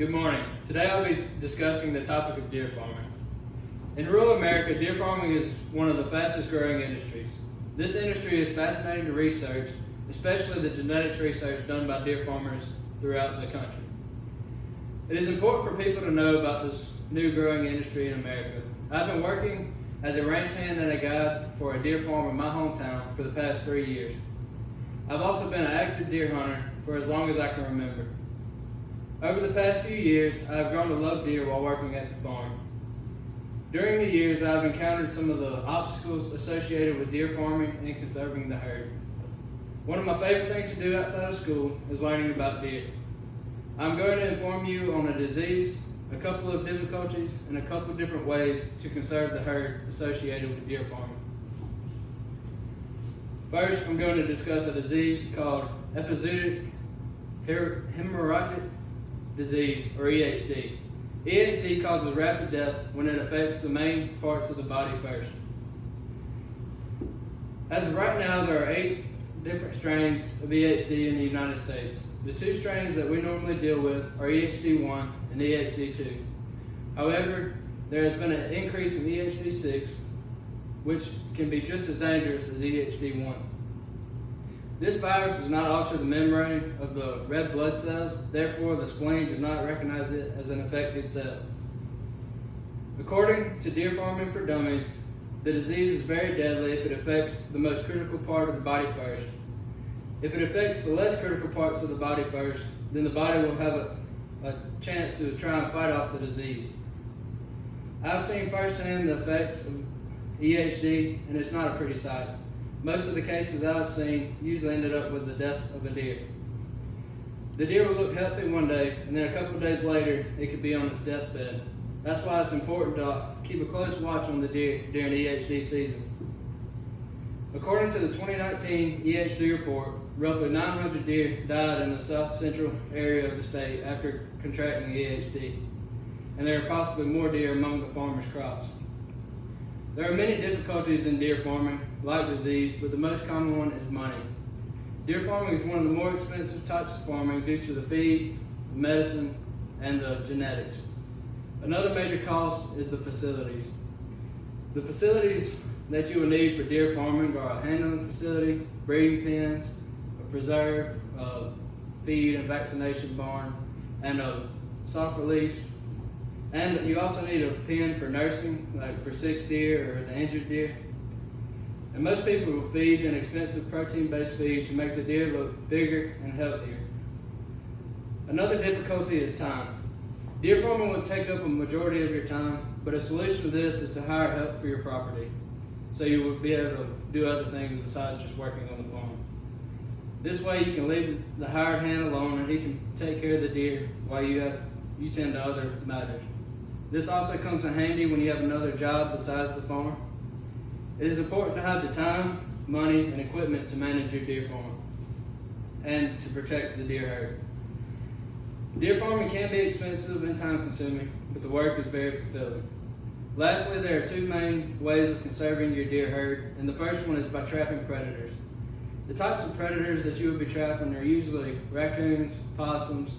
Good morning. Today I'll be discussing the topic of deer farming. In rural America, deer farming is one of the fastest growing industries. This industry is fascinating to research, especially the genetics research done by deer farmers throughout the country. It is important for people to know about this new growing industry in America. I've been working as a ranch hand and a guide for a deer farm in my hometown for the past 3 years. I've also been an active deer hunter for as long as I can remember. Over the past few years, I have grown to love deer while working at the farm. During the years, I have encountered some of the obstacles associated with deer farming and conserving the herd. One of my favorite things to do outside of school is learning about deer. I'm going to inform you on a disease, a couple of difficulties, and a couple of different ways to conserve the herd associated with deer farming. First, I'm going to discuss a disease called epizootic hemorrhagic disease, or EHD. EHD causes rapid death when it affects the main parts of the body first. As of right now, there are 8 different strains of EHD in the United States. The 2 strains that we normally deal with are EHD1 and EHD2. However, there has been an increase in EHD6, which can be just as dangerous as EHD1. This virus does not alter the membrane of the red blood cells, therefore the spleen does not recognize it as an affected cell. According to Deer Farming for Dummies, the disease is very deadly if it affects the most critical part of the body first. If it affects the less critical parts of the body first, then the body will have a chance to try and fight off the disease. I've seen firsthand the effects of EHD, and it's not a pretty sight. Most of the cases I've seen usually ended up with the death of a deer. The deer will look healthy one day, and then a couple of days later, it could be on its deathbed. That's why it's important to keep a close watch on the deer during EHD season. According to the 2019 EHD report, roughly 900 deer died in the south central area of the state after contracting EHD, and there are possibly more deer among the farmers' crops. There are many difficulties in deer farming, like disease, but the most common one is money. Deer farming is one of the more expensive types of farming due to the feed, the medicine, and the genetics. Another major cost is the facilities. The facilities that you will need for deer farming are a handling facility, breeding pens, a preserve, a feed and vaccination barn, and a soft release. And you also need a pen for nursing, like for sick deer or the injured deer. And most people will feed an expensive protein-based feed to make the deer look bigger and healthier. Another difficulty is time. Deer farming will take up a majority of your time, but a solution to this is to hire help for your property, so you will be able to do other things besides just working on the farm. This way you can leave the hired hand alone and he can take care of the deer while you tend to other matters. This also comes in handy when you have another job besides the farm. It is important to have the time, money, and equipment to manage your deer farm and to protect the deer herd. Deer farming can be expensive and time consuming, but the work is very fulfilling. Lastly, there are 2 main ways of conserving your deer herd, and the first one is by trapping predators. The types of predators that you will be trapping are usually raccoons, possums,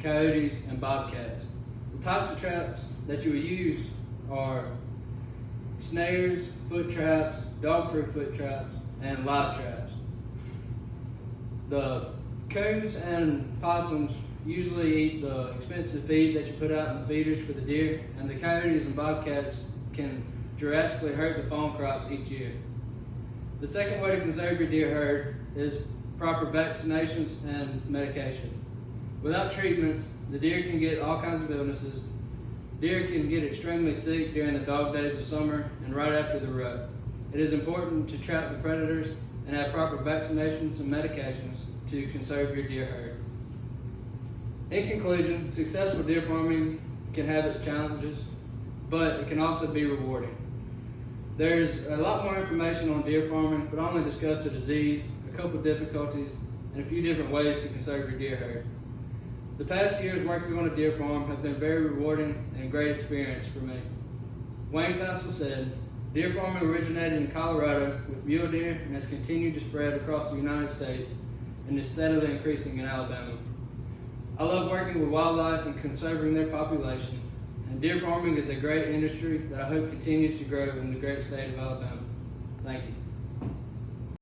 coyotes, and bobcats. The types of traps that you will use are snares, foot traps, dog-proof foot traps, and live traps. The coons and possums usually eat the expensive feed that you put out in the feeders for the deer, and the coyotes and bobcats can drastically hurt the fawn crops each year. The second way to conserve your deer herd is proper vaccinations and medication. Without treatments, the deer can get all kinds of illnesses. Deer can get extremely sick during the dog days of summer and right after the rut. It is important to trap the predators and have proper vaccinations and medications to conserve your deer herd. In conclusion, successful deer farming can have its challenges, but it can also be rewarding. There's a lot more information on deer farming, but I only discussed a disease, a couple of difficulties, and a few different ways to conserve your deer herd. The past years working on a deer farm have been very rewarding and a great experience for me. Wayne Passel said, "Deer farming originated in Colorado with mule deer and has continued to spread across the United States and is steadily increasing in Alabama. I love working with wildlife and conserving their population, and deer farming is a great industry that I hope continues to grow in the great state of Alabama. Thank you.